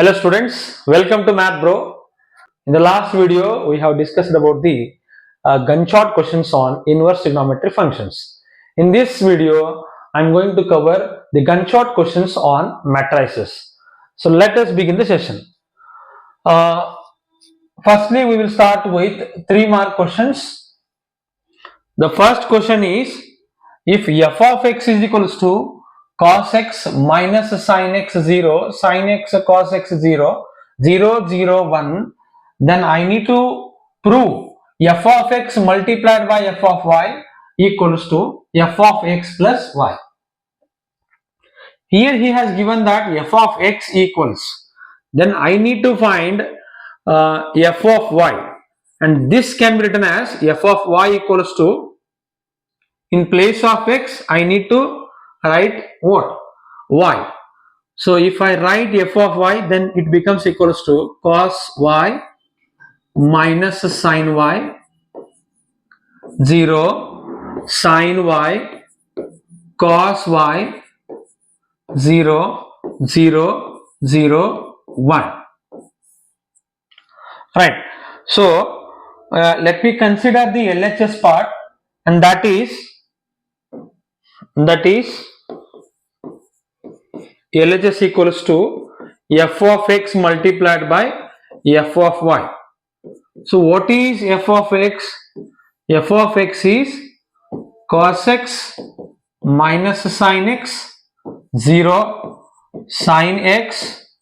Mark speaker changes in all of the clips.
Speaker 1: Hello students, welcome to Mathbro. In the last video, we have discussed about the gunshot questions on inverse trigonometry functions. In this video, I am going to cover the gunshot questions on matrices. So let us begin the session. Uh, Firstly, we will start with 3-mark questions. The first question is, if f of x is equals to cos x minus sin x 0, sin x cos x 0, 0, 0, 1, then I need to prove f of x multiplied by f of y equals to f of x plus y. Here he has given that f of x equals, then I need to find f of y, and this can be written as f of y equals to, in place of x I need to write what? Y. So if I write f of y, then it becomes equals to cos y minus sin y 0, sin y cos y 0, 0, 0, 1. Right. So let me consider the LHS part, and that is LHS equals to f of x multiplied by f of y. So what is f of x? F of x is cos x minus sin x 0, sin x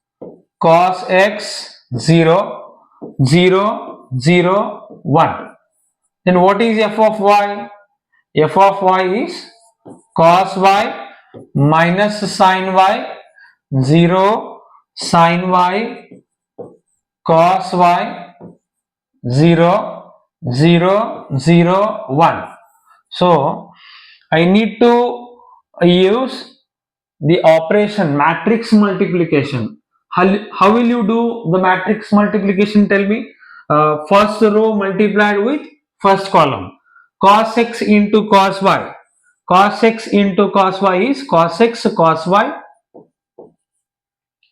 Speaker 1: cos x 0, 0, 0, 1. Then what is f of y? F of y is cos y minus sin y 0, sin y cos y 0, 0, 0, 1. So I need to use the operation matrix multiplication. How will you do the matrix multiplication? Tell me. First row multiplied with first column. Cos x into cos y. Cos x into cos y is cos x cos y,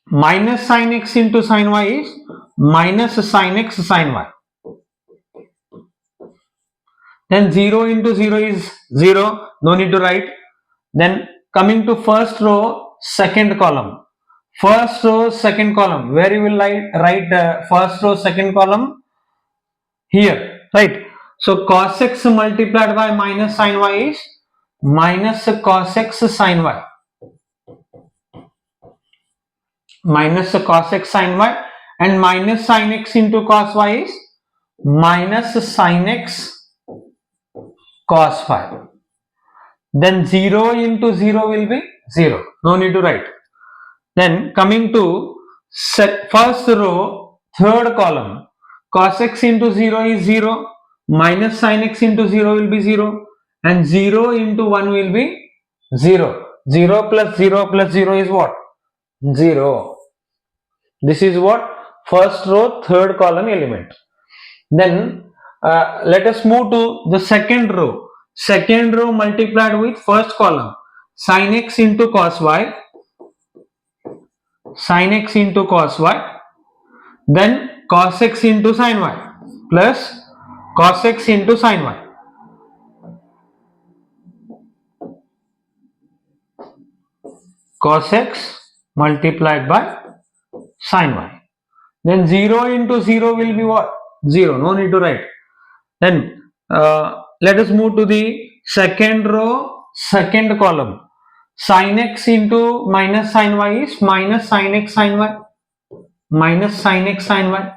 Speaker 1: minus sin x into sin y is minus sin x sin y. Then 0 into 0 is 0, no need to write. Then coming to first row, second column. First row, second column. Where you will write first row, second column? Here, right? So cos x multiplied by minus sin y is minus cos x sin y. Minus cos x sin y, and minus sin x into cos y is minus sin x cos y. Then 0 into 0 will be 0. No need to write. Then coming to first row, third column. Cos x into 0 is 0. Minus sin x into 0 will be 0. And 0 into 1 will be 0. 0 plus 0 plus 0 is what? 0. This is what? First row, third column element. Then let us move to the second row. Second row multiplied with first column. Sin x into cos y. Sin x into cos y. Then cos x into sin y plus cos x into sin y. Cos x multiplied by sin y. Then 0 into 0 will be what? 0. No need to write. Then let us move to the second row, second column. Sin x into minus sin y is minus sin x sin y. Minus sin x sin y.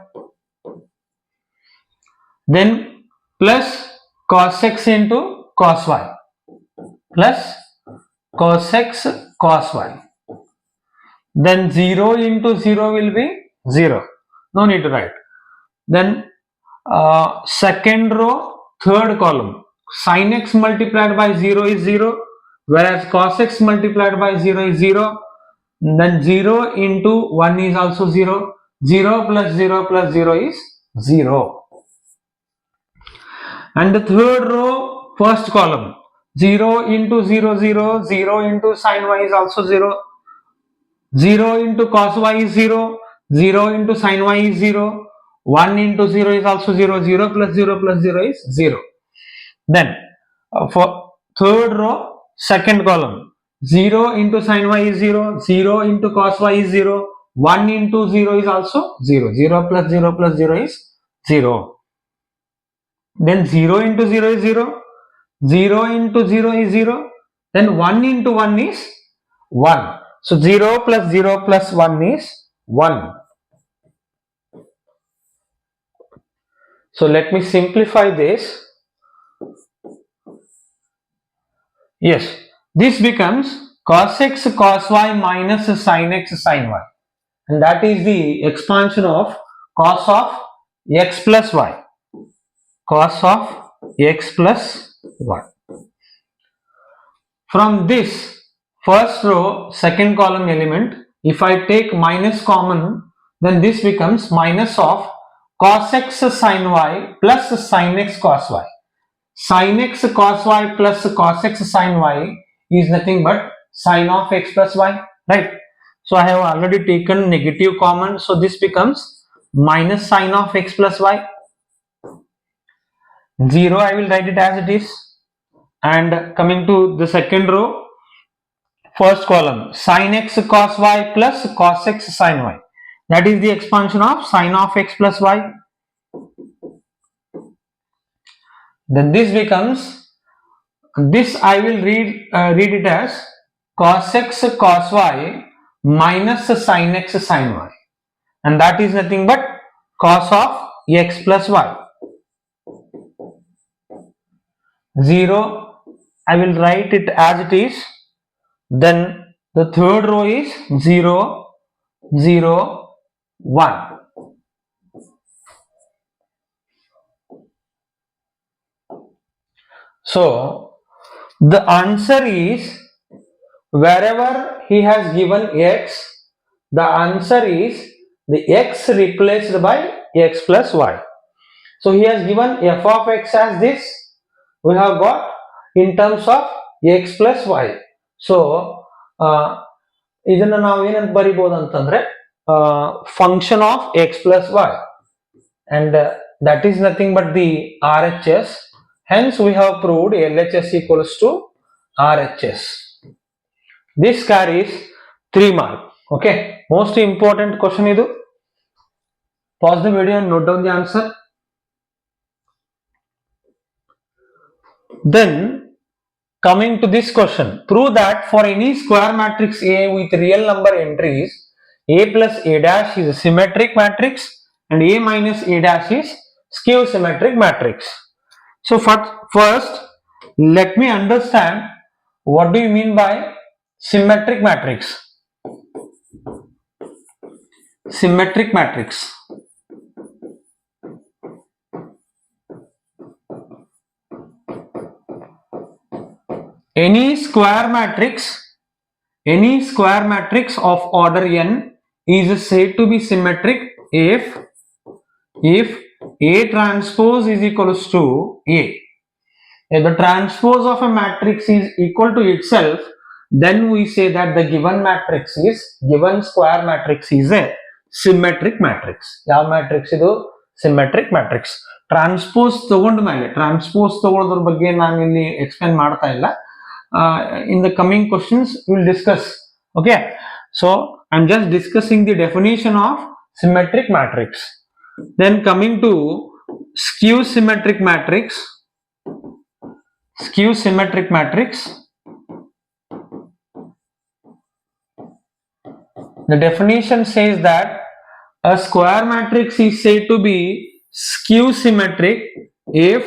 Speaker 1: Then plus cos x into cos y. Plus cos x cos y. Then 0 into 0 will be 0. No need to write. Then second row, third column. Sin x multiplied by 0 is 0, whereas cos x multiplied by 0 is 0. Then 0 into 1 is also 0. 0 plus 0 plus 0 is 0. And the third row, first column. 0 into 0, 0. 0 into sin y is also 0. 0 into cos y is 0. 0 into sin y is 0, 1 into 0 is also 0, 0 plus 0 plus 0 is 0. Then for third row, second column, 0 into sin y is 0, 0 into cos y is 0, 1 into 0 is also 0, 0 plus 0 plus 0 is 0. Then 0 into 0 is 0, 0 into 0 is 0, then 1 into 1 is 1. So 0 plus 0 plus 1 is 1. So let me simplify this. Yes, this becomes cos x cos y minus sin x sin y, and that is the expansion of cos of x plus y, cos of x plus y. From this first row, second column element, if I take minus common, then this becomes minus of cos x sin y plus sin x cos y. Sin x cos y plus cos x sin y is nothing but sin of x plus y, right? So I have already taken negative common, so this becomes minus sin of x plus y. 0 I will write it as it is. And coming to the second row, first column, sin x cos y plus cos x sin y, that is the expansion of sin of x plus y. Then this becomes, this I will read it as cos x cos y minus sin x sin y, and that is nothing but cos of x plus y. 0 I will write it as it is. Then the third row is 0 0 1. So the answer is, wherever he has given x, the answer is the x replaced by x plus y. So he has given f of x as this, we have got in terms of x plus y. So ಇದನ್ನ ನಾವು ಏನಂತ ಬರಿಬಹುದು ಅಂತಂದ್ರೆ function of x plus y, and that is nothing but the RHS. Hence we have proved LHS equals to RHS. This carries 3 marks. Okay, most important question idu. Pause the video and note down the answer. Then coming to this question, prove that for any square matrix A with real number entries, A plus A dash is a symmetric matrix and A minus A dash is skew symmetric matrix. So first let me understand what do you mean by symmetric matrix. Symmetric matrix. Any square matrix of order n is said to be symmetric if A transpose is equals to A. If the transpose of a matrix is equal to itself, then we say that the given square matrix is a symmetric matrix. ಯಾವ matrix ಇದು? Symmetric matrix. Transpose ತಗೊಂಡ ಮೇಲೆ, transpose ತಗೊಳ್ಳೋದ್ರ ಬಗ್ಗೆ ನಾನು ಇಲ್ಲಿ explain ಮಾಡ್ತಾ ಇಲ್ಲ. In the coming questions we will discuss. Okay, so I'm just discussing the definition of symmetric matrix. Then coming to skew symmetric matrix. The definition says that a square matrix is said to be skew symmetric if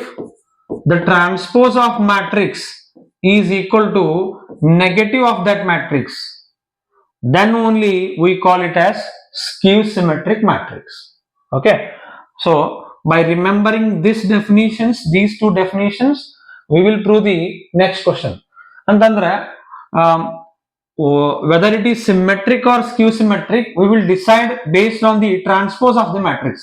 Speaker 1: the transpose of matrix is equal to negative of that matrix. Then only we call it as skew symmetric matrix. Okay, so by remembering these two definitions, we will prove the next question. Antandre whether it is symmetric or skew symmetric, we will decide based on the transpose of the matrix.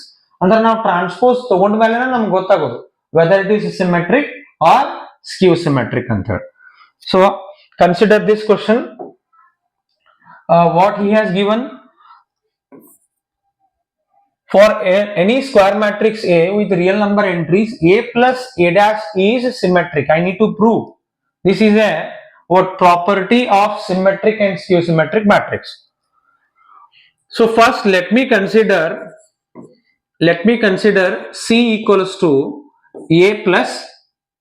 Speaker 1: Andre now transpose ತಗೊಂಡ ಮೇಲೆ ನಮಗೆ ಗೊತ್ತಾಗೋದು whether it is symmetric or skew symmetric anta. So consider this question. What he has given, For any square matrix A with real number entries, A plus A dash is symmetric. I need to prove. This is a what property of symmetric and skew symmetric matrix. So first let me consider C equals to A plus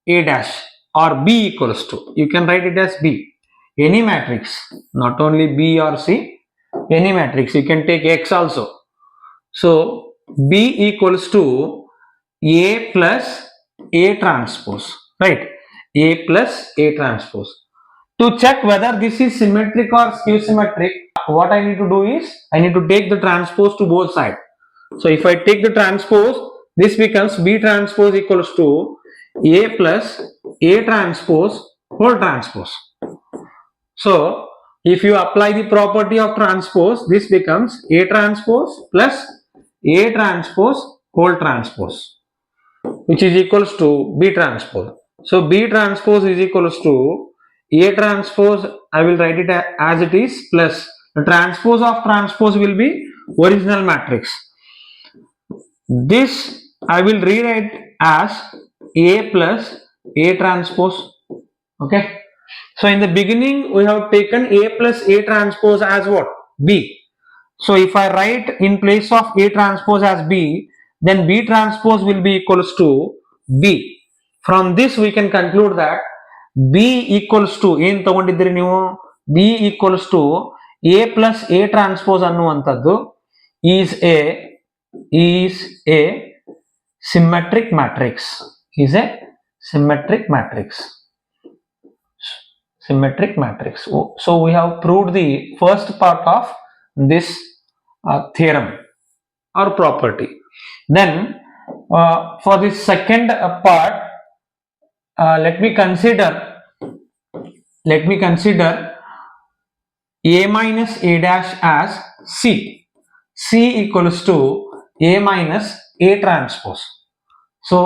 Speaker 1: A dash or B equals to, you can write it as B. Any matrix, not only B or C, any matrix, you can take X also. So B equals to A plus A transpose, right? A plus A transpose. To check whether this is symmetric or skew symmetric, what I need to do is I need to take the transpose to both sides. So if I take the transpose, this becomes B transpose equals to A plus A transpose whole transpose. So if you apply the property of transpose, this becomes A transpose plus A transpose whole transpose, which is equals to B transpose. So B transpose is equals to A transpose, I will write it as it is, plus the transpose of transpose will be original matrix. This I will rewrite as A plus A transpose. Okay. So in the beginning we have taken A plus A transpose as what? B. So if I write in place of A transpose as B, then B transpose will be equals to B. From this we can conclude that B equals to ಏನು ತಗೊಂಡಿದ್ದೀರಿ ನೀವು B equals to A plus A transpose ಅನ್ನುವಂಥದ್ದು is a symmetric matrix. Is a symmetric matrix. Symmetric matrix. So we have proved the first part of this theorem or property. Then for the second part, let me consider A minus A dash as C. C equals to A minus A transpose. So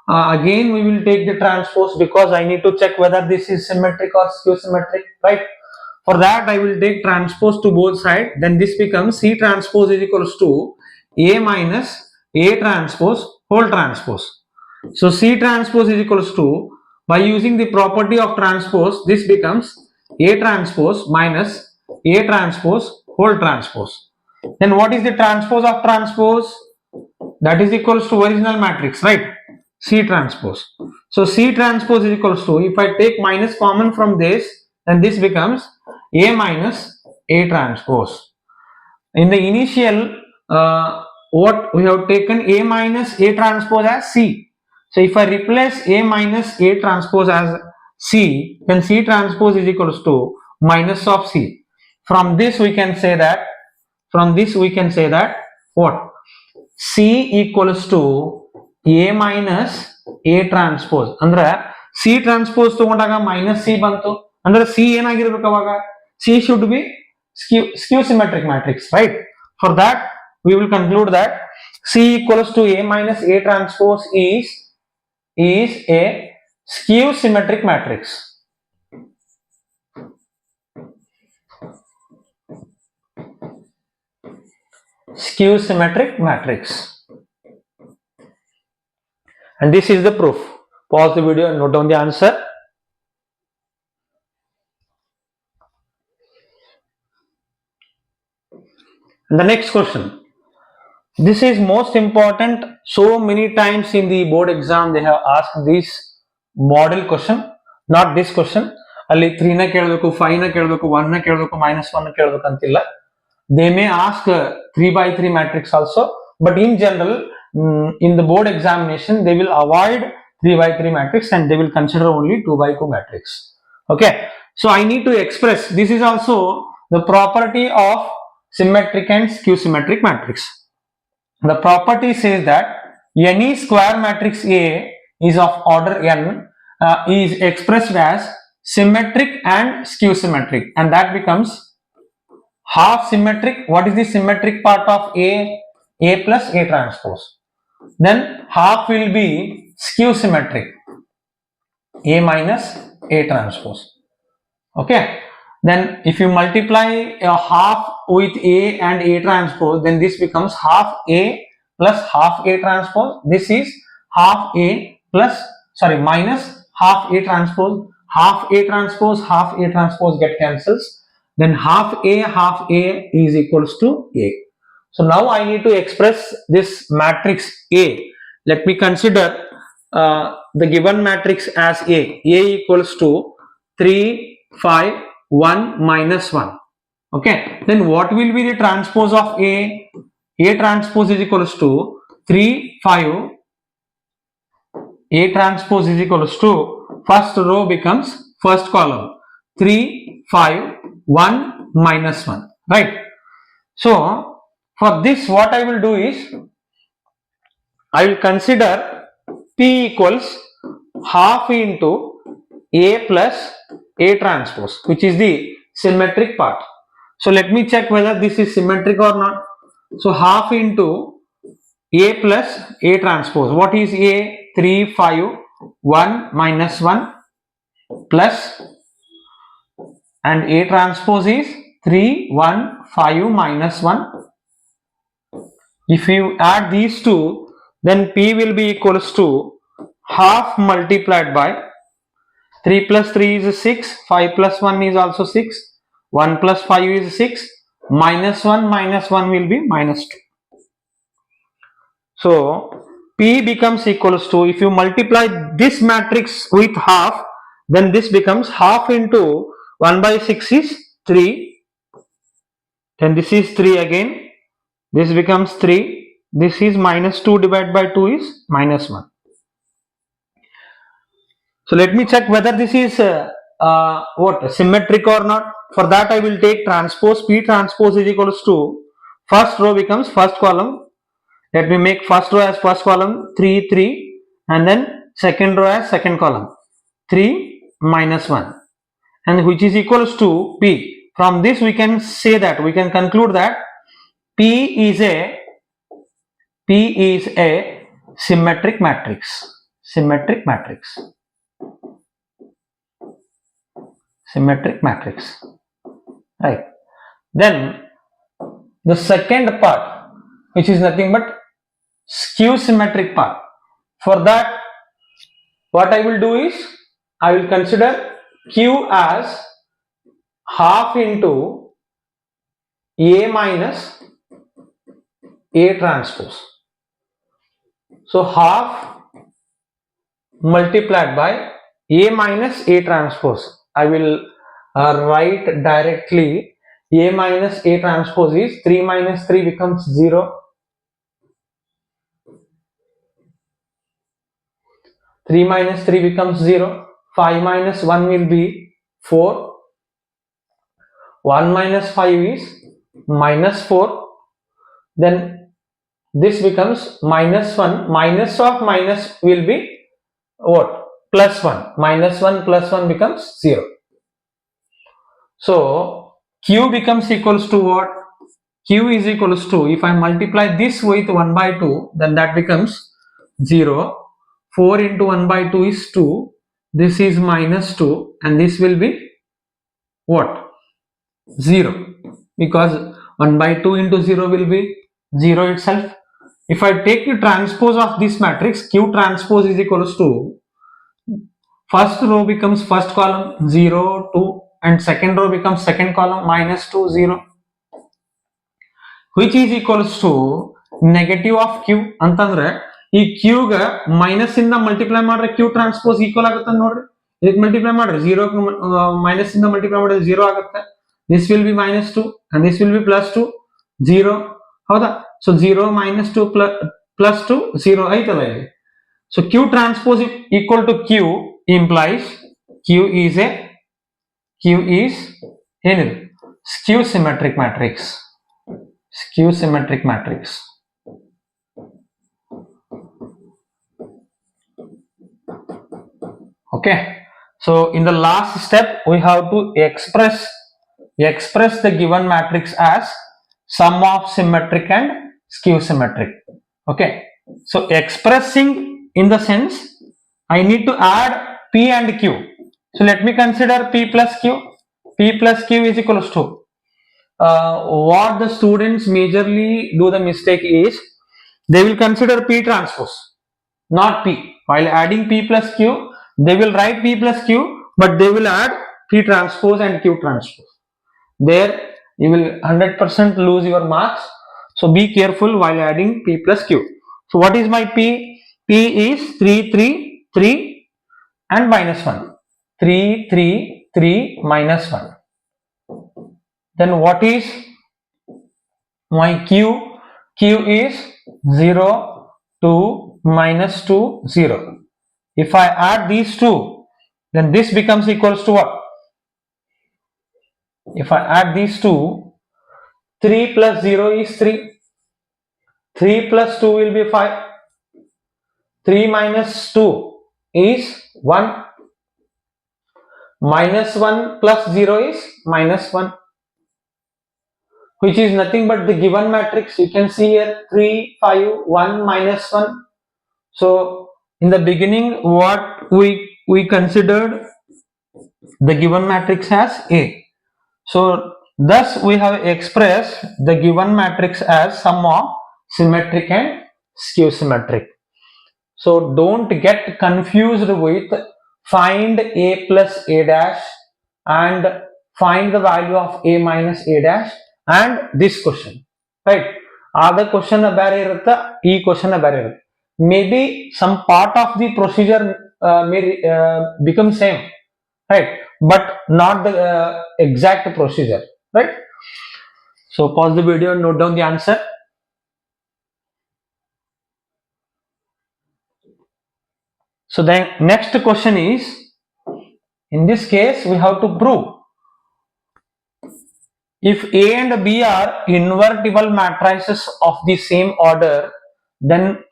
Speaker 1: again we will take the transpose because I need to check whether this is symmetric or skew symmetric, right? For that I will take transpose to both sides, then this becomes C transpose is equals to A minus A transpose whole transpose. So C transpose is equals to, by using the property of transpose, this becomes A transpose minus A transpose whole transpose. Then what is the transpose of transpose? That is equals to original matrix, right? C transpose. So C transpose is equals to, if I take minus common from this, then this becomes A minus A transpose. In the initial what we have taken A minus A transpose as C. So if I replace A minus A transpose as C, then C transpose is equals to minus of C. From this we can say that what? C equals to A minus A transpose. ಅಂದ್ರೆ C transpose ತಗೊಂಡಾಗ minus C ಬಂತು ಅಂದ್ರೆ C ಏನಾಗಿರಬೇಕು ಅವಾಗ? C should be skew symmetric matrix, right? For that we will conclude that C equals to A minus A transpose is a skew symmetric matrix. Skew symmetric matrix. And this is the proof. Pause the video and note down the answer. And the next question. This is most important. So many times in the board exam they have asked this model question, not this question. ಅಲ್ಲಿ 3 ನ ಕೇಳಬೇಕು, 5 ನ ಕೇಳಬೇಕು, 1 ನ ಕೇಳಬೇಕು, -1 ನ ಕೇಳಬೇಕು ಅಂತಿಲ್ಲ. They may ask 3 by 3 matrix also, but in general in the board examination they will avoid 3 by 3 matrix and they will consider only 2 by 2 matrix. Okay, so I need to express, this is also the property of symmetric and skew symmetric matrix. The property says that any square matrix A is of order n is expressed as symmetric and skew symmetric, and that becomes half symmetric. What is the symmetric part of A? A plus A transpose. Then half will be skew symmetric, A minus A transpose. Okay, then if you multiply a half with A and A transpose, then this becomes half A plus half A transpose. This is half A plus, sorry, minus half A transpose. Half A transpose get cancels. Then half A is equals to A. So now I need to express this matrix A. Let me consider the given matrix as A. A equals to 3, 5, 1, minus 1. Okay. Then what will be the transpose of A? A transpose is equals to 3, 5. A transpose is equals to first row becomes first column. 3, 5, 1, minus 1. Right. So for this, what I will do is, I will consider P equals half into A plus A transpose, which is the symmetric part. So let me check whether this is symmetric or not. So half into A plus A transpose. What is A? 3, 5, 1, minus 1 plus, and A transpose is 3, 1, 5, minus 1. If you add these two, then P will be equals to half multiplied by 3 plus 3 is 6, 5 plus 1 is also 6, 1 plus 5 is 6, minus 1 will be minus 2. So P becomes equals to, if you multiply this matrix with half, then this becomes half into 1 by 6 is 3, then this is 3 again, this becomes 3, this is minus 2 divided by 2 is minus 1. So let me check whether this is symmetric or not. For that I will take transpose. P transpose is equals to, first row becomes first column. Let me make first row as first column, 3, 3, and then second row as second column, 3, minus 1, and which is equals to P. From this we can say that, we can conclude that P is a symmetric matrix. Symmetric matrix. Symmetric matrix. Right. Then the second part, which is nothing but skew symmetric part. For that, what I will do is, I will consider Q as half into A minus A transpose. So half multiplied by A minus A transpose. I will write directly A minus A transpose is 3 minus 3 becomes 0. 3 minus 3 becomes 0. 5 minus 1 will be 4. 1 minus 5 is minus 4. Then this becomes minus 1. Minus of minus will be what? Plus 1. Minus 1 plus 1 becomes 0. So Q becomes equals to what? Q is equals to, if I multiply this with 1 by 2, then that becomes 0. 4 into 1 by 2 is 2. This is minus 2, and this will be what? 0. Because 1 by 2 into 0 will be 0 itself. If I take the transpose of this matrix, Q transpose is equals to, first row becomes first column, 0, 2, and second row becomes second column, minus 2, 0, which is equals to negative of Q. ಅಂತಂದ್ರೆ ಈ Q ಗೆ minus ಇಂದ multiply ಮಾಡಿದ್ರೆ Q transpose equal ಆಗುತ್ತೆ ನೋಡ್ರಿ. ಇದಕ್ಕೆ multiply ಮಾಡ್ರಿ, 0 minus ಇಂದ ಮಲ್ಟಿಪ್ಲೈ ಮಾಡಿದ್ರೆ 0 ಆಗುತ್ತೆ. This will be minus 2 and this will be plus 2, 0. ಹೌದಾ? ಸೊ 0 minus 2 plus 2, 0 ಐತಲ್ಲ ಇಲ್ಲಿ. So Q transpose equal to Q implies Q is ಏನಿದೆ? Skew symmetric matrix. Skew symmetric matrix. Okay. So in the last step, we have to express the given matrix as sum of symmetric and skew symmetric. Okay. So expressing in the sense, I need to add P and Q. So let me consider P plus Q. P plus Q is equals to, what the students majorly do the mistake is, they will consider P transpose, not P. While adding P plus Q, they will write P plus Q, but they will add P transpose and Q transpose. There you will 100% lose your marks. So be careful while adding P plus Q. So what is my P? P is 3, 3, 3 and minus 1. 3, 3, 3 minus 1. Then what is my Q? Q is 0, 2, minus 2, 0. If I add these two, then this becomes equals to what? If I add these two, 3 plus 0 is 3. 3 plus 2 will be 5. 3 minus 2 is 1. Minus 1 plus 0 is minus 1, which is nothing but the given matrix. You can see here 3, 5, 1, minus 1. So in the beginning, what we considered the given matrix as A. So thus we have expressed the given matrix as sum of symmetric and skew symmetric. So don't get confused with find A plus A dash and find the value of A minus A dash and this question, right? Other question barrier, E question barrier. Maybe some part of the procedure may become same, right? But not the exact procedure, right? So pause the video and note down the answer. So then next question is, in this case we have to prove if A and B are invertible matrices of the same order, then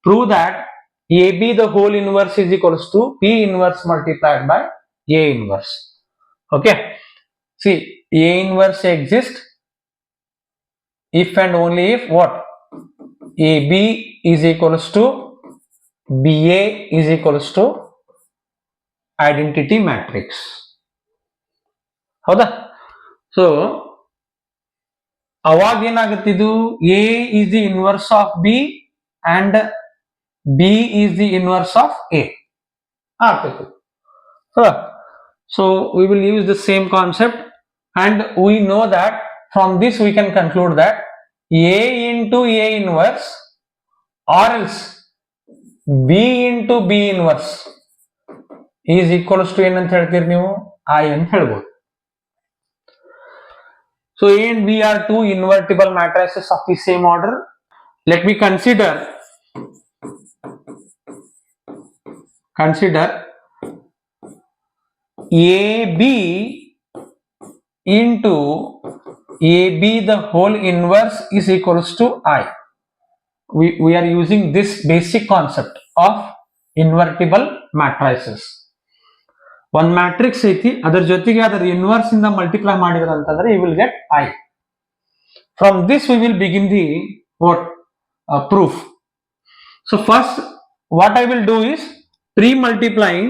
Speaker 1: prove that AB the whole inverse is equals to P inverse multiplied by A inverse. Okay. See, A inverse exists if and only if what? AB is equals to BA is equals to identity matrix. ಹೌದಾ? So ಅವಾಗ ಏನಾಗುತ್ತಿದ್ದು A is the inverse of B and B is the inverse of A. So we will use the same concept and we know that from this we can conclude that A into A inverse or else B into B inverse is equals to ಏನಂತ ಹೇಳ್ತೀರಿ ನೀವು I ಅಂತ ಹೇಳ್ಬೋದು. So A and B are two invertible matrices of the same order. Let me consider AB into AB the whole inverse is equals to I. We are using this basic concept of invertible matrices. One matrix ಐತಿ, ಅದರ ಜೊತೆಗೆ ಅದರ inverse ಇಂದ multiply ಮಾಡಿದ್ರೆ ಅಂತಂದ್ರೆ you will get I. From this we will begin the proof. So first what I will do is pre-multiplying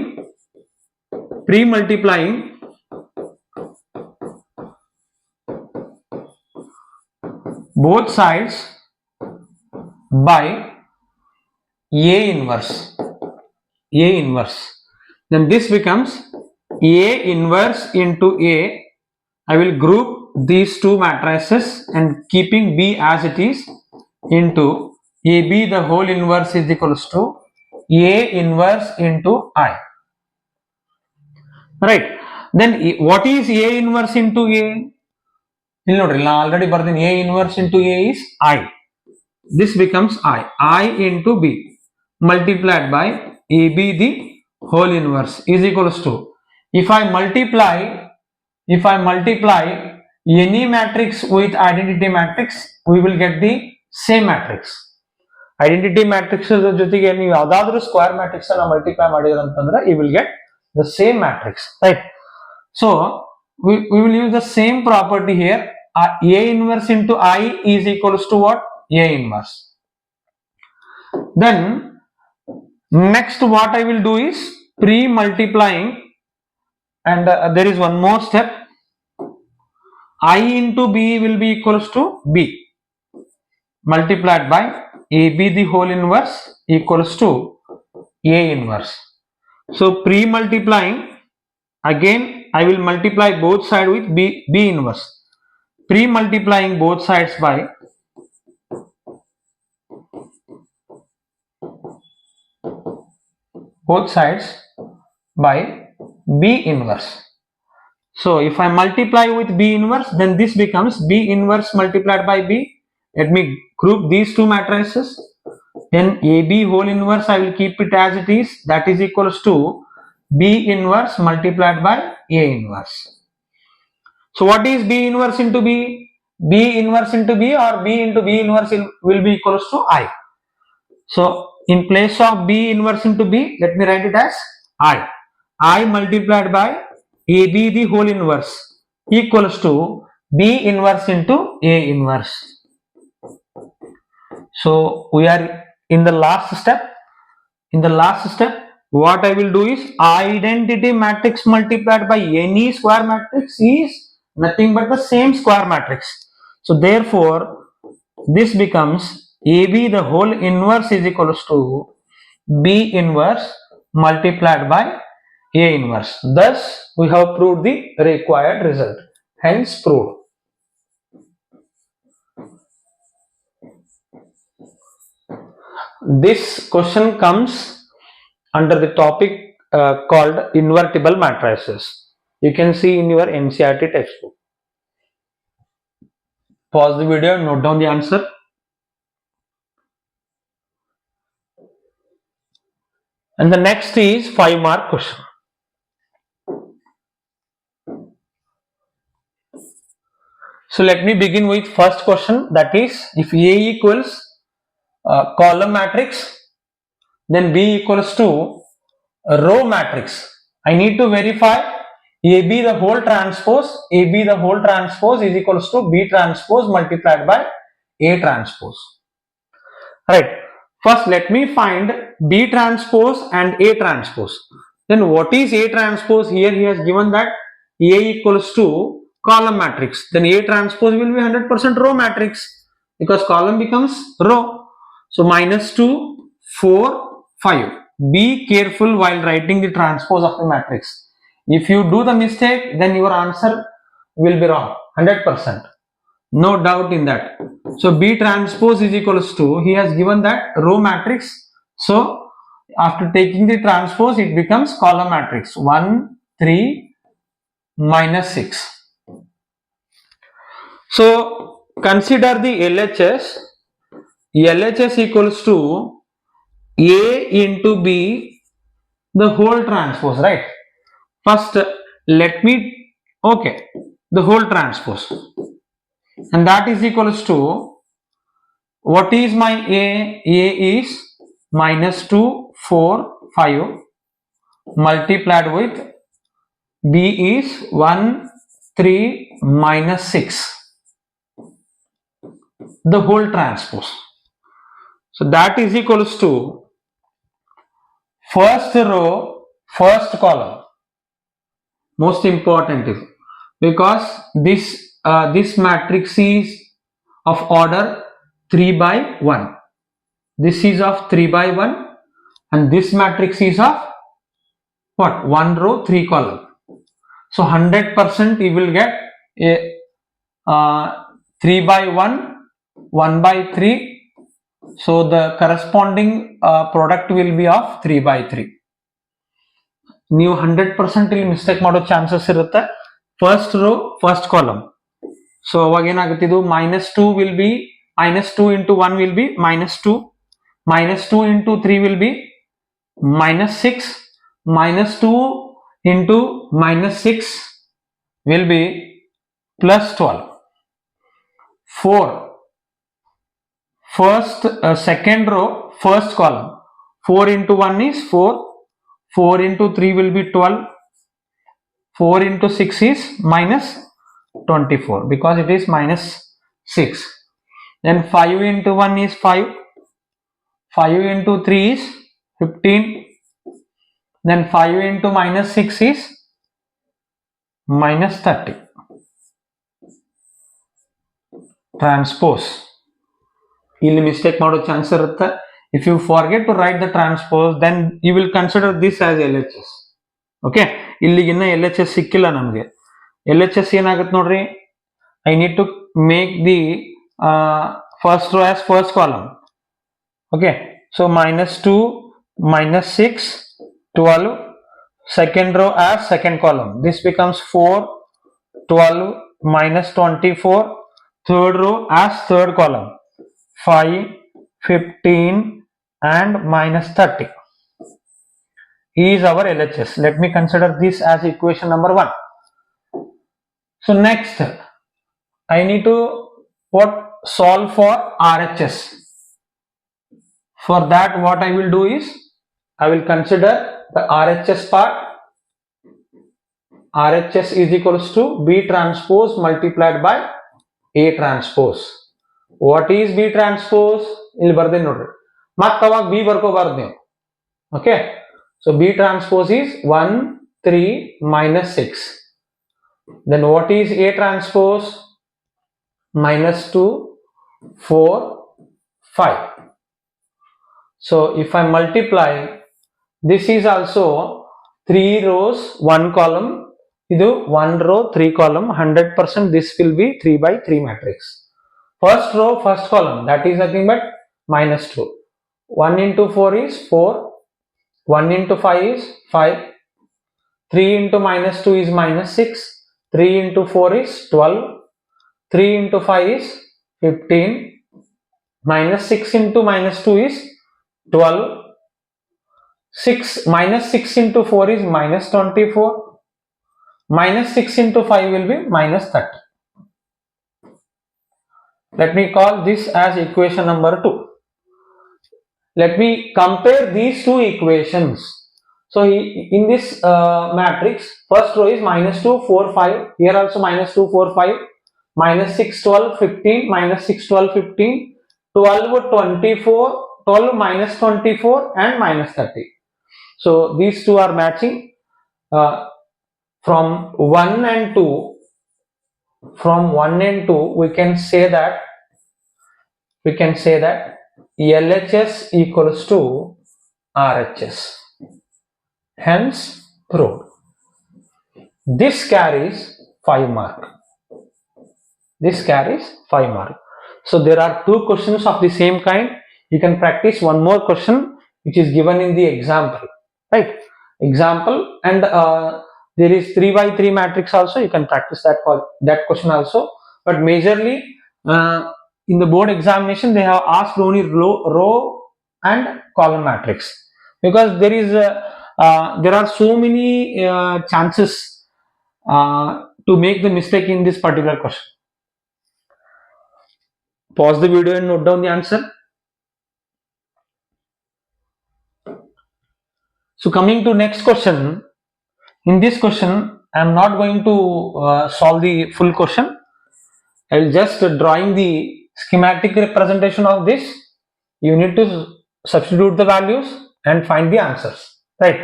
Speaker 1: both sides by A inverse. Then this becomes A inverse into A. I will group these two matrices and keeping B as it is into AB the whole inverse is equals to A inverse into I. Right. Then what is A inverse into A? Already ಬರ್ತೀನಿ A inverse into A is I. This becomes I into B multiplied by AB the whole inverse is equals to, if I multiply any matrix with identity matrix, we will get the same matrix. Identity matrix ಜೊತೆಗೆ ನೀವು ಯಾವುದಾದ್ರೂ square matrix ಅನ್ನು multiply ಮಾಡಿದ್ರೆ ಅಂತಂದ್ರೆ you will get the same matrix, right? So we will use the same property here. A inverse into I is equals to what? A inverse. Then next what I will do is pre-multiplying, and there is one more step. I into B will be equals to B multiplied by AB the whole inverse equals to A inverse. So pre-multiplying, again I will multiply both sides with B inverse. Pre-multiplying both sides by B inverse. So if I multiply with B inverse, then this becomes B inverse multiplied by B. Let me group these two matrices. Then AB whole inverse, I will keep it as it is. That is equals to B inverse multiplied by A inverse. So what is B inverse into B? B inverse into B or B into B inverse will be equals to I. So in place of B inverse into B, let me write it as I. I multiplied by AB the whole inverse equals to B inverse into A inverse. So we are in the last step. In the last step, what I will do is identity matrix multiplied by any square matrix is nothing but the same square matrix. So therefore, this becomes AB the whole inverse is equals to B inverse multiplied by A inverse. Thus, we have proved the required result. Hence proved. This question comes under the topic called invertible matrices. You can see in your NCERT textbook. Pause the video, note down the answer. And the next is 5-mark question. So let me begin with first question, that is if A equals column matrix, then B equals to row matrix. I need to verify AB the whole transpose is equals to B transpose multiplied by A transpose. Right. First let me find B transpose and A transpose. Then what is A transpose? Here he has given that A equals to column matrix. Then A transpose will be 100% row matrix because column becomes row. So -2, 4, 5. Be careful while writing the transpose of the matrix. If you do the mistake, then your answer will be wrong 100%. No doubt in that. So B transpose is equals to, he has given that row matrix. So after taking the transpose, it becomes column matrix 1, 3, -6. So consider the LHS. LHS equals to A into B the whole transpose, right? First let me, okay, the whole transpose, and that is equals to, what is my A? A is -2, 4, 5 multiplied with B is 1, 3, -6, the whole transpose. So that is equals to first row, first column. Most important is because this matrix is of order 3 by 1. This is of 3 by 1 and this matrix is of what? 1 row, 3 column. So 100% you will get a 3 by 1, 1 by 3. So the corresponding product will be of 3 by 3. ನೀವು 100% ಇಲ್ಲಿ mistake ಮಾಡೋ chances ಇರುತ್ತೆ. First row first column. So ಅವಾಗ ಏನಾಗುತ್ತೆ, ಇದು -2 will be -2 into 1 will be -2, -2 into 3 will be -6, -2 into -6 will be +12. 4 first second row first column, 4 into 1 is 4, 4 into 3 will be 12, 4 into 6 is -24 because it is -6. Then 5 into 1 is 5, 5 into 3 is 15, then 5 into -6 is -30. Transpose. ಇಲ್ಲಿ mistake ಮಾಡೋ chance ಇರುತ್ತೆ. If you forget to write the transpose then you will consider this as LHS. Okay, ಇಲ್ಲಿಗಿನ್ನ LHS ಸಿಕ್ಕಿಲ್ಲ ನಮಗೆ. LHS ಏನಾಗುತ್ತೆ ನೋಡ್ರಿ, I need to make the first row as first column. Okay, so -2, -6, 12, second row as second column. This becomes 4, 12, -24, third row as third column, 5, 15 and -30 is our LHS. Let me consider this as equation number 1. So next I need to solve for RHS. For that what I will do is I will consider the RHS part. RHS is equals to B transpose multiplied by A transpose. What is B transpose? ಇಲ್ಲಿ ಬರ್ದೆ ನೋಡ್ರಿ, ಮತ್ತೆ ಅವಾಗ B ಬರ್ಕೋಬಾರ್ದು ನೀವು. Okay, so B transpose is 1, 3, -6. Then what is A transpose? -2, 4, 5. So if I multiply, this is also 3 rows 1 column, idu 1 row 3 column, 100% this will be 3 by 3 matrix. First row first column, that is nothing but -2. 1 into 4 is 4, 1 into 5 is 5, 3 into -2 is -6, 3 into 4 is 12, 3 into 5 is 15, -6 into -2 is 12, 6 into 4 is -24, -6 into 5 will be -30. Let me call this as equation number 2. Let me compare these two equations. So in this matrix, first row is -2, 4, 5, here also -2, 4, 5, -6, 12, 15, -6, 12, 15, 12, 24, 12, -24 and -30. So these two are matching. From 1 and 2, we can say that LHS equals to RHS. Hence proved. This carries 5 mark. So there are 2 questions of the same kind. You can practice one more question which is given in the example, right? Example, and there is 3 by 3 matrix also. You can practice that question also. But majorly in the board examination they have asked only row and column matrix, because there are so many chances to make the mistake in this particular question. Pause the video and note down the answer. So coming to next question. In this question I am not going to solve the full question. I will just drawing the schematic representation of this. You need to substitute the values and find the answers, right?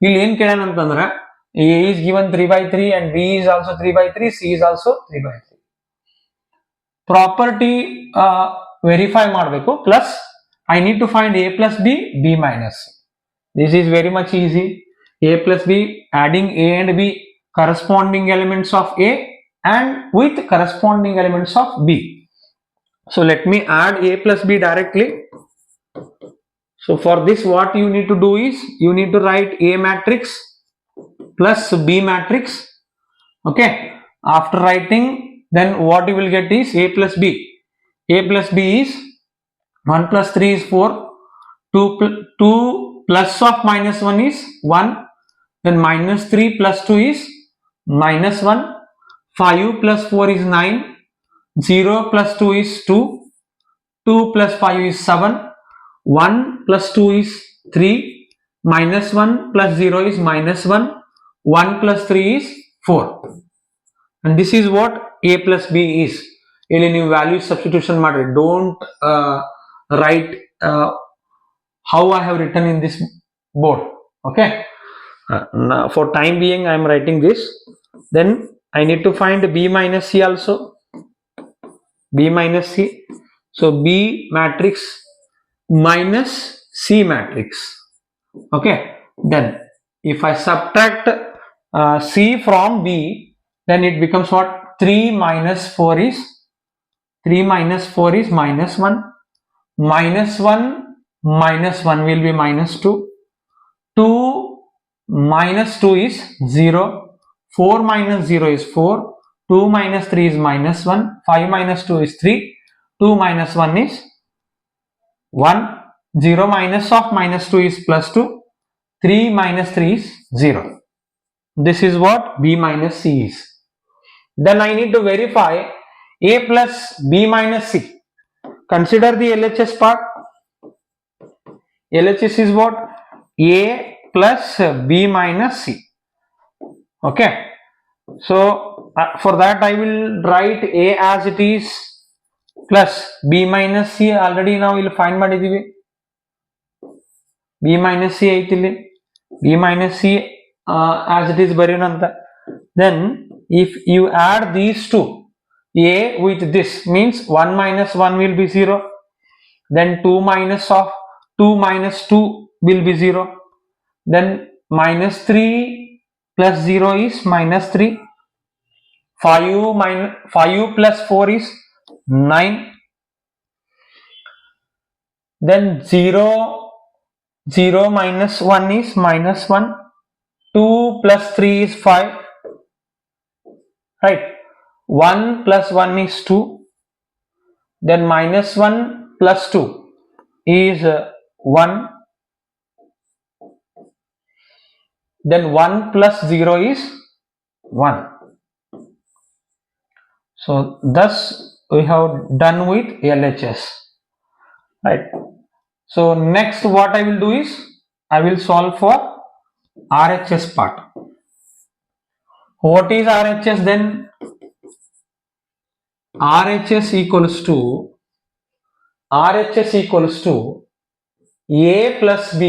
Speaker 1: ಇಲ್ಲಿ ಏನು ಕೇಳೋಣ ಅಂತಂದ್ರೆ A is given 3 by 3 and B is also 3 by 3, C is also 3 by 3. Property verify ಮಾಡಬೇಕು, plus I need to find A plus B, B minus C. This is very much easy. A plus B, adding A and B corresponding elements of A and with corresponding elements of B. So let me add A plus B directly. So for this what you need to do is you need to write A matrix plus B matrix. Okay, after writing, then what you will get is A plus B. A plus B is 1 plus 3 is 4, 2 plus of -1 is 1, then -3 plus 2 is -1, 5 plus 4 is 9, 0 plus 2 is 2, 2 plus 5 is 7, 1 plus 2 is 3, -1 plus 0 is -1, 1 plus 3 is 4. And this is what A plus B is. ಇಲ್ಲಿ ನೀವು value substitution ಮಾಡ್ರಿ. Don't write how I have written in this board. Okay, now for time being I am writing this. Then I need to find B minus C also. B minus C. So B matrix minus C matrix. Okay, then if I subtract C from B, then it becomes what? 3 minus 4 is minus 1. Minus 1 minus 1 will be minus 2. 2 minus 2 is 0. 4 minus 0 is 4. 2 minus 3 is minus 1. 5 minus 2 is 3. 2 minus 1 is 1. 0 minus of minus 2 is plus 2. 3 minus 3 is 0. This is what B minus C is. Then I need to verify A plus B minus C. Consider the LHS part. LHS is what? A plus B minus C. Okay. So for that I will write A as it is plus B minus C. Already now we'll find ಮಾಡಿದೀವಿ. B minus C ಐತಿಲ್ಲಿ. B minus C as it is ಬರೆಯೋಣಂತ. Then if you add these two, A with this means 1 minus 1 will be 0. Then 2 minus of 2 minus 2 will be 0. Then minus 3 plus 0 is minus 3. 5 plus 4 is 9. Then 0 minus 1 is minus 1. 2 plus 3 is 5. Right. 1 plus 1 is 2. Then minus 1 plus 2 is 1. Then 1 plus 0 is 1. So thus we have done with LHS. Right. So next what I will do is I will solve for RHS part. What is RHS then? RHS equals to A plus B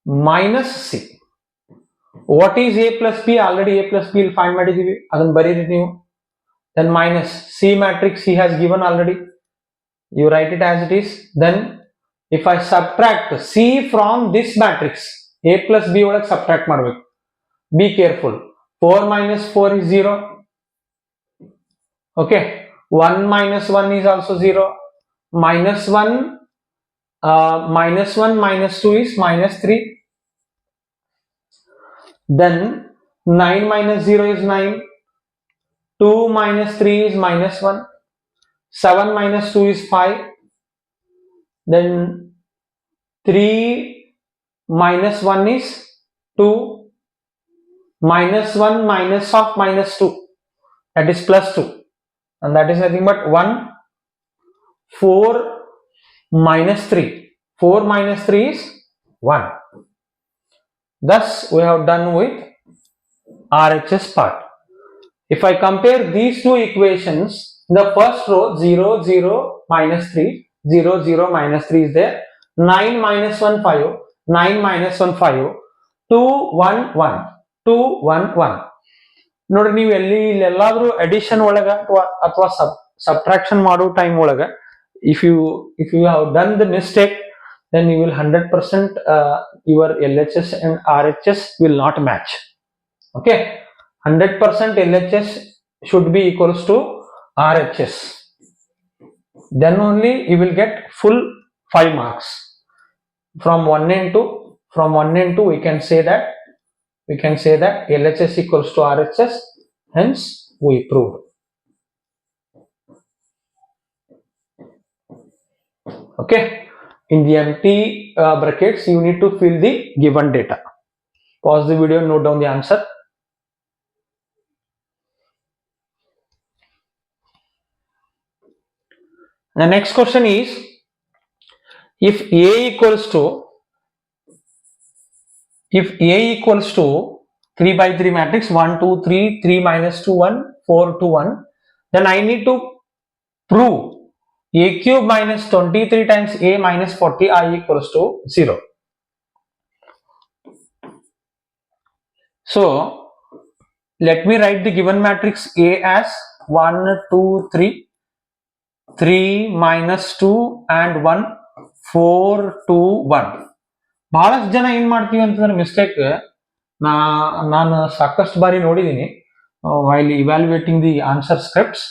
Speaker 1: minus C. What is A plus B? Already A plus B will find ಮಾಡಿದೀವಿ ಅದನ್ನ ಬರೀರಿ ನೀವು. Then minus C matrix he has given already. You write it as it is. Then if I subtract C from this matrix, A plus B ಒಳಗೆ subtract ಮಾಡಬೇಕು. Be careful. 4 minus 4 is 0. Okay. 1 minus 1 is also 0. Minus 1 minus 2 is minus 3. Then 9 minus 0 is 9. 2 minus 3 is minus 1. 7 minus 2 is 5. Then 3 minus 1 is 2. Minus 1 minus of minus 2, that is plus 2, and that is nothing but 1. 4 minus 3. 4 minus 3 is 1. Thus we have done with RHS part. If I compare these two equations, in the first row 0 0 minus 3, 0 0 minus 3 is there. 9 minus 1 5, 9 minus 1 5, 2 1 1, 2 1 1. ನೋಡ್ರಿ ನೀವು ಇಲ್ಲೆಲ್ಲಾದ್ರೂ addition ಒಳಗ ಅಥವಾ subtraction ಮಾಡೋ time ಒಳಗ if you have done the mistake, then you will 100% your LHS and RHS will not match. Okay, 100% LHS should be equals to RHS. Then only you will get full 5 marks. From 1 and 2 we can say that LHS equals to RHS. Hence we proved. Okay, in the empty brackets you need to fill the given data. Pause the video and note down the answer. The next question is, if A equals to 3 by 3 matrix 1 2 3 3 minus 2 1 4 2 1, then I need to prove A cube minus 23 times A minus 40 I equals to 0. So let me write the given matrix A as 1 2 3. 3 minus 2 and 1 4 2 1. ಬಹಳಷ್ಟು ಜನ ಏನು ಮಾಡ್ತೀವಿ ಅಂತಂದ್ರೆ mistake, ನಾನು ಸಾಕಷ್ಟು ಬಾರಿ ನೋಡಿದ್ದೀನಿ while evaluating the answer scripts.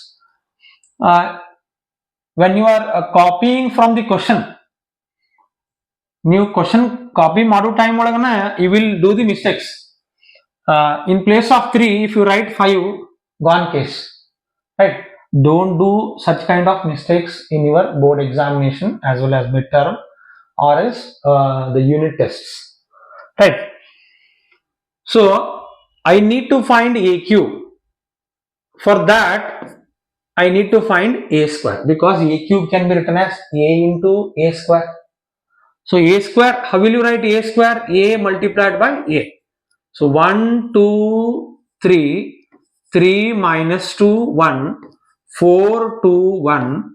Speaker 1: When you are copying from the question, ನೀವು ಕ್ವಶನ್ ಕಾಪಿ ಮಾಡೋ ಟೈಮ್ ಒಳಗನ you will do the mistakes. In place of 3, if you write 5, gone case, right? Don't do such kind of mistakes in your board examination as well as midterm or else the unit tests, right? So I need to find AQ. For that I need to find A square, because A cube can be written as A into A square. So A square, how will you write A square? A multiplied by A. So 1 2 3, 3 minus 2 1, 4 2 1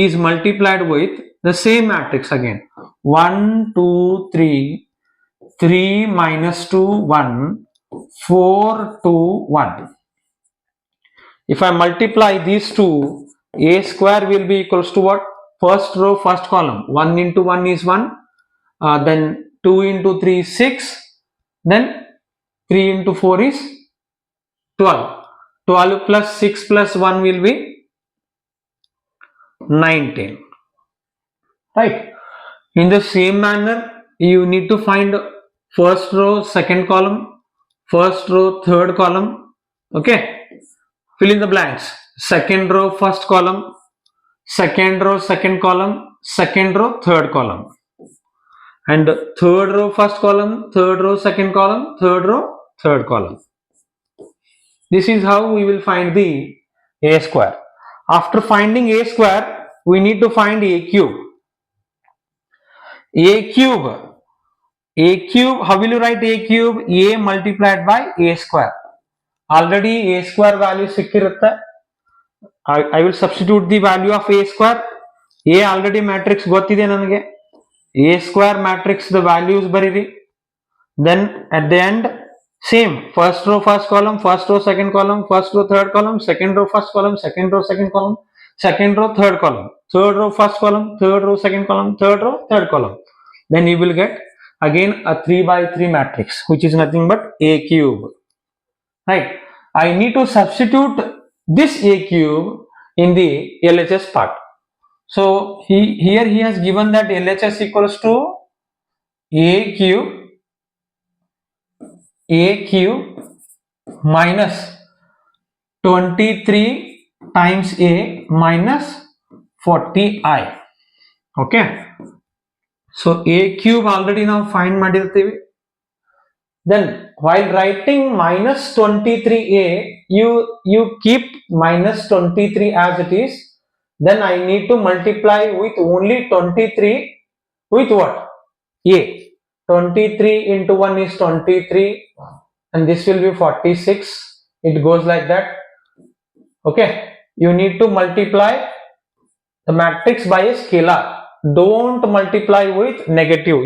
Speaker 1: is multiplied with the same matrix again. 1 2 3, 3 minus 2 1, 4 2 1. If I multiply these two, A square will be equals to what? First row, first column. 1 into 1 is 1. Then 2 into 3 is 6. Then 3 into 4 is 12. 12 plus 6 plus 1 will be 19. Right? In the same manner, you need to find first row, second column, first row, third column. Okay? Fill in the blanks. Second row, first column, second row, second column, second row, third column. And third row, first column, third row, second column, third row, third column. This is how we will find the A square. After finding A square, we need to find A cube. A cube. A cube, how will you write A cube? A multiplied by A square. Already A square value ಸಿಕ್ಕಿರುತ್ತೆ. I will substitute the value of A square. A already matrix ಗೊತ್ತಿದೆ ನನಗೆ. A square matrix the values ಬರೀರಿ. Then at the end same, first row first column, first row second column, first row third column, second row first column, second row second column, second row third column, third row first column, third row second column, third row third column. Then you will get again a 3 by 3 matrix, which is nothing but A cube. Right? I need to substitute this A cube in the LHS part. So here he has given that LHS equals to A cube minus 23 times A minus 40I. Okay? So A cube already now find ಮಾಡಿರ್ತೀವಿ. Then while writing minus 23A, you keep minus 23 as it is. Then I need to multiply with only 23 with what? A. 23 into 1 is 23 and this will be 46. It goes like that. Okay. You need to multiply the matrix by a scalar. Don't multiply with negative.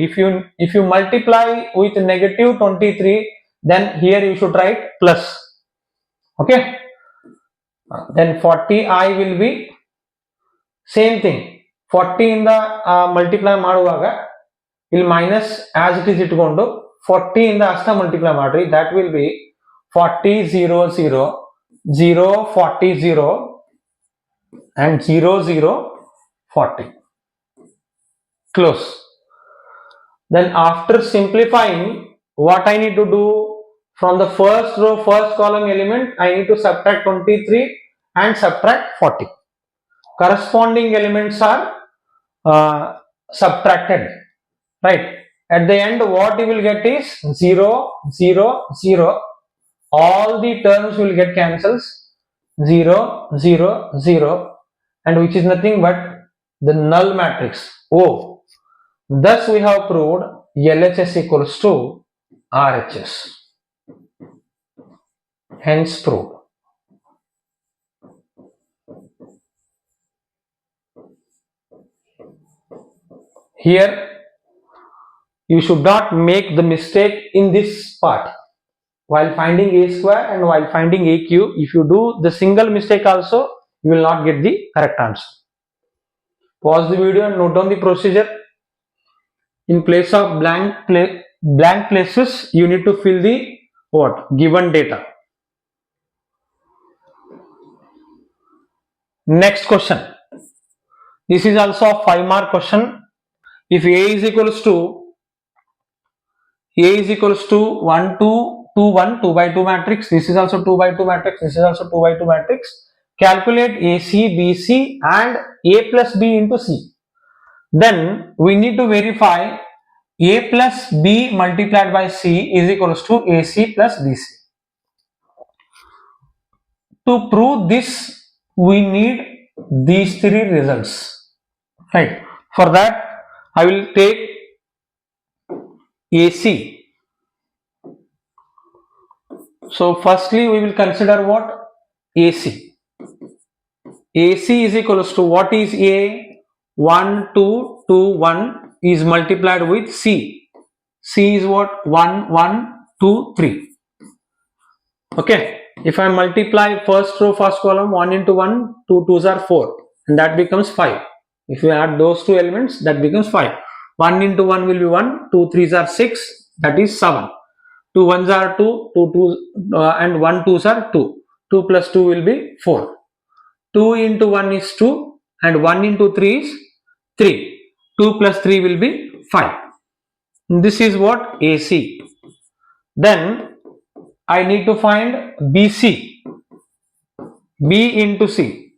Speaker 1: If you multiply with negative 23, then here you should write plus. Okay. Then 40I will be same thing. 40 in the multiply ಮಾಡುವಾಗ ಇಲ್ಲಿ minus as it is ಇಟ್ಕೊಂಡು 40 ಇಂದ ಅಷ್ಟ multiply ಮಾಡ್ರಿ. That will be 40 0 0 0 40 0 and 0 0 40. Close. Then after simplifying, what I need to do? From the first row first column element, I need to subtract 23 and subtract 40. Corresponding elements are subtracted, right? At the end what you will get is 0 0 0. All the terms will get cancels. 0 0 0, and which is nothing but the null matrix O. Thus we have proved LHS equals to RHS. Hence proved. Here you should not make the mistake in this part. While finding A square and while finding A cube, if you do the single mistake also, you will not get the correct answer. Pause the video and note down the procedure. In place of blank places, you need to fill the what? Given data. Next question. This is also a 5-mark question. If A is equals to 1, 2, 2, 1, 2 by 2 matrix. This is also 2 by 2 matrix. This is also 2 by 2 matrix. Calculate AC, BC and A plus B into C. Then we need to verify A plus B multiplied by C is equals to AC plus BC. To prove this, we need these three results. Right. For that, I will take AC. So firstly, we will consider what? AC. AC is equals to what is A? 1, 2, 2, 1 is multiplied with C. C is what? 1, 1, 2, 3. Okay. If I multiply first row, first column, 1 into 1, 2 2s are 4. And that becomes 5. If you add those two elements, that becomes 5. 1 into 1 will be 1, 2 3s are 6, that is 7. 2 1s are 2, 2 2s and 1 2s are 2. 2 plus 2 will be 4. 2 into 1 is 2 and 1 into 3 is 3. 2 plus 3 will be 5. This is what? AC. Then I need to find BC. B into C.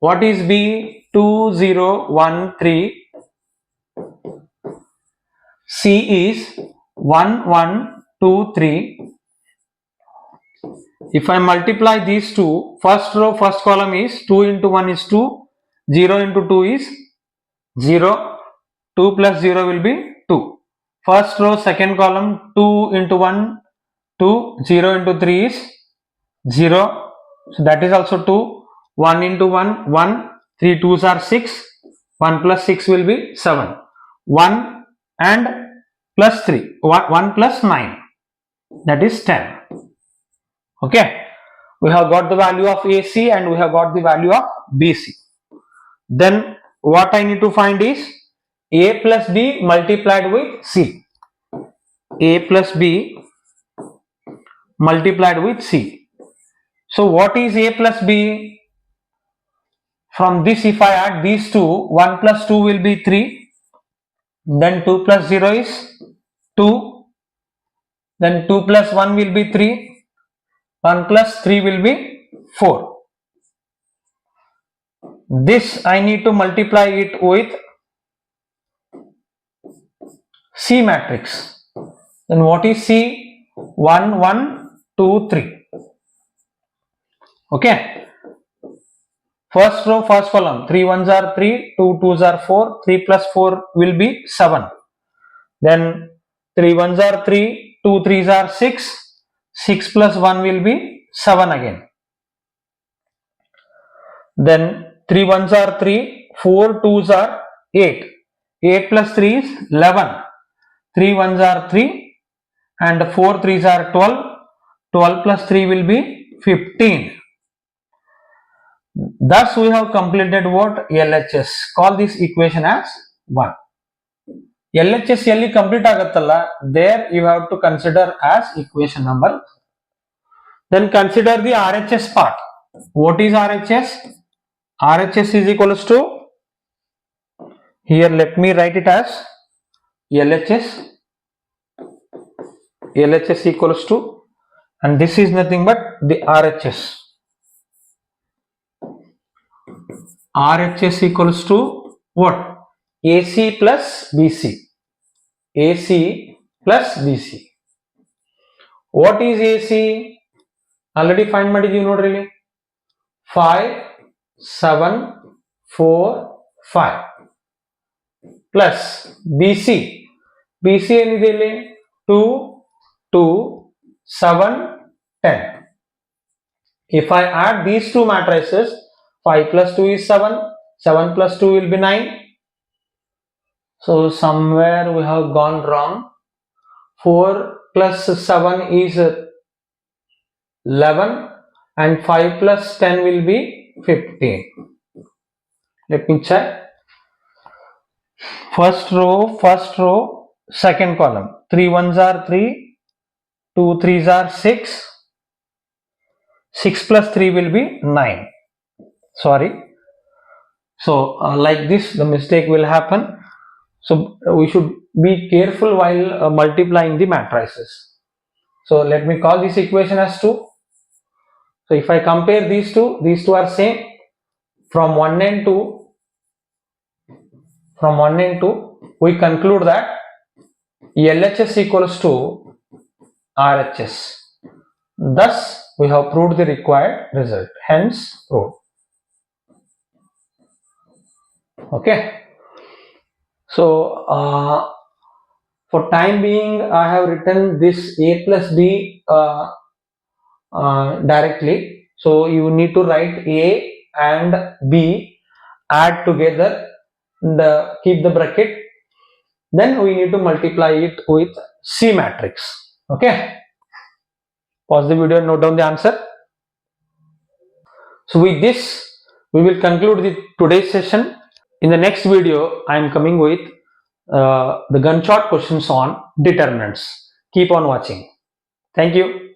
Speaker 1: What is B? 2 0 1 3. C is 1 1 2 3. If I multiply these two, first row, first column is 2 into 1 is 2, 0 into 2 is 0, 2 plus 0 will be 2. First row, second column, 2 into 1, 2, 0 into 3 is 0, so that is also 2, 1 into 1, 1, 3 2s are 6, 1 plus 6 will be 7, 1 and plus 3, 1 plus 9, that is 10. Okay, we have got the value of AC and we have got the value of BC. Then what I need to find is A plus B multiplied with C. A plus B multiplied with C. So what is A plus B? From this, if I add these two, 1 plus 2 will be 3. Then 2 plus 0 is 2. Then 2 plus 1 will be 3. 1 plus 3 will be 4. This I need to multiply it with C matrix. Then what is C? 1, 1, 2, 3. Okay. First row, first column, 3 1s are 3, 2 2s are 4, 3 plus 4 will be 7. Then 3 1s are 3, 2 3s are 6, 6 plus 1 will be 7 again. Then 3 1s are 3, 4 2s are 8, 8 plus 3 is 11, 3 1s are 3 and 4 3s are 12, 12 plus 3 will be 15. Thus we have completed what? LHS. Call this equation as 1. LHS ಎಲ್ಲಿ complete ಆಗುತ್ತಲ್ಲ, there you have to consider as equation number. Then consider the RHS part. What is RHS? RHS is equals to, here let me write it as LHS. LHS equals to, and this is nothing but the RHS. RHS equals to what? AC plus BC. AC plus BC. What is AC? Already find ಮಾಡಿದೀವಿ ನೋಡ್ರಿ ಇಲ್ಲಿ. 5 7 4 5 plus BC. BC ಏನಿದೆ ಇಲ್ಲಿ? 2 2 7 10. If I add these two matrices, 5 plus 2 is 7, 7 plus 2 will be 9. So somewhere we have gone wrong. 4 plus 7 is 11 and 5 plus 10 will be 15. Let me check. first row, second column. 3 ones are 3, 2 threes are 6, 6 plus 3 will be 9. Sorry. So like this the mistake will happen. So we should be careful while multiplying the matrices. So let me call this equation as 2. So if I compare these two are same. From 1 and 2, we conclude that LHS equals to RHS. Thus, we have proved the required result. Hence, proved. Okay. So, for time being, I have written this A plus B directly. So, you need to write A and B, add together, and keep the bracket. Then we need to multiply it with C matrix. Okay. Pause the video and note down the answer. So with this, we will conclude today's session. In the next video, I am coming with the gunshot questions on determinants. Keep on watching. Thank you.